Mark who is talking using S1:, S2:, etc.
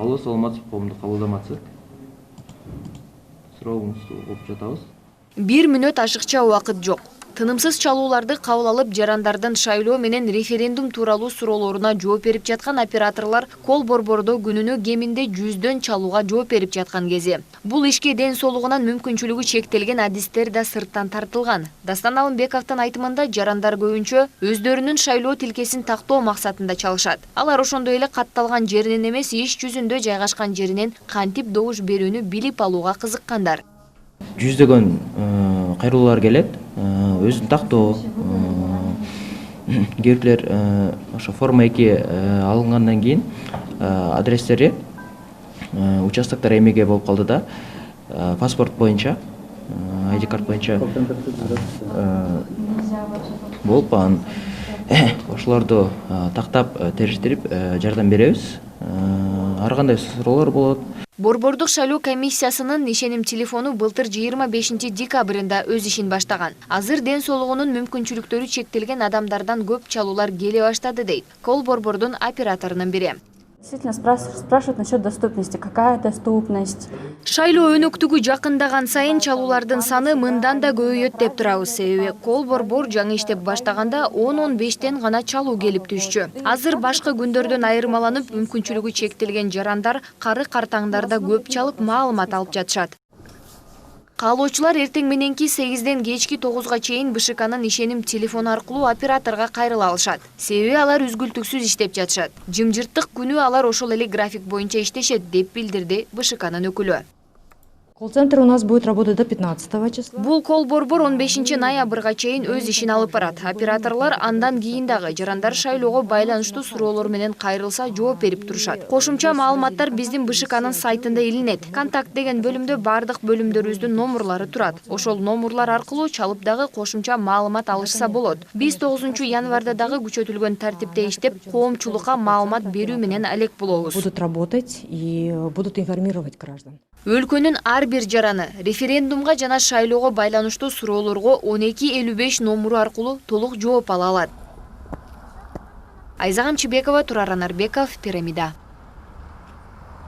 S1: Алло, саламатсызбы, коомду кабылдаматсыз. Сурооңузду угуп жатабыз.
S2: 1 мүнөт ашыкча убакыт жок. Тынымсыз чалууларды кабыл алып, жарандардын шайлоо менен референдум тууралуу суроолоруна жооп берип жаткан операторлор кол борбордо күнүнө кеминде 100дөн чалууга жооп берип жаткан кези. Бул ишке ден соолугунан мүмкүнчүлүгү чектелген адистер да сырттан тартылган. Дастан Алымбековдун айтымында жарандар көбүнчө өздөрүнүн шайлоо тилкесин тактоо максатында чалышат. Алар ошондой эле катталган жеринен эмес, иш жүзүндө жайгашкан жеринен кантип добуш берүүнү билип алууга кызыккандар.
S1: Жүздөгөн кайрылуулар келет. Өзүн тактоо, кээ бирлер ошо форма 2 алынгандан кийин адрестери участоктор эмеге болуп калды да, паспорт боюнча, ID карт боюнча болуп, ошолорду тактап териштирип жардам беребиз. Ар кандай суроолор болот.
S2: Борбордук шайлоо комиссиясынын ишеним телефону былтыр 25 декабрында өз ишин баштаган. Азыр ден соолугунун мүмкүнчүлүктөрү чектелген адамдардан көп чалуулар келе баштады дейт кол борбордун операторунун бири.
S3: Действительно спрашивают насчет доступности. Какая доступность?
S2: Шайлоо өнөктүгү жакындаган сайын чалуулардын саны мындан да көбөйөт деп турабыз. Себеби кол борбор жаңы иштеп баштаганда 10-15тен гана чалуу келип түшчү. Азыр башка күндөрдөн айырмаланып, мүмкүнчүлүгү чектелген жарандар кары картаңдарда көп чалып маалымат алып жатышат. Каалоочулар эртең мененки 8ден кечки 9га чейин БШКнын ишеним телефону аркылуу операторго кайрыла алышат. Себеби алар үзгүлтүксүз иштеп жатышат. Жымжырттык күнү алар ошол эле график боюнча иштешет, деп билдирди БШКнын өкүлү.
S4: Колл-центр у нас будет работать до 15 числа.
S2: Бул кол борбор 15 ноябрга чейин өз ишин алып барат. Операторлор андан кийин дагы жарандар шайлоого байланыштуу суроолор менен кайрылса жооп берип турушат. Кошумча маалыматтар биздин БШКнын сайтында илинет. Контакт деген бөлүмдө бардык бөлүмдөрүбүздүн номурлары турат. Ошол номурлар аркылуу чалып дагы кошумча маалымат алышса болот. Биз 9 январда дагы күчөтүлгөн тартипте иштеп, коомчулукка маалымат берүү менен алек болобуз.
S4: Будут работать и будут информировать граждан.
S2: Өлкөнүн ар бир жараны референдумга жана шайлоого байланыштуу суроолорго 1255 номуру аркылуу толук жооп ала алат. Айза Камчыбекова, Турар Анарбеков, Пирамида.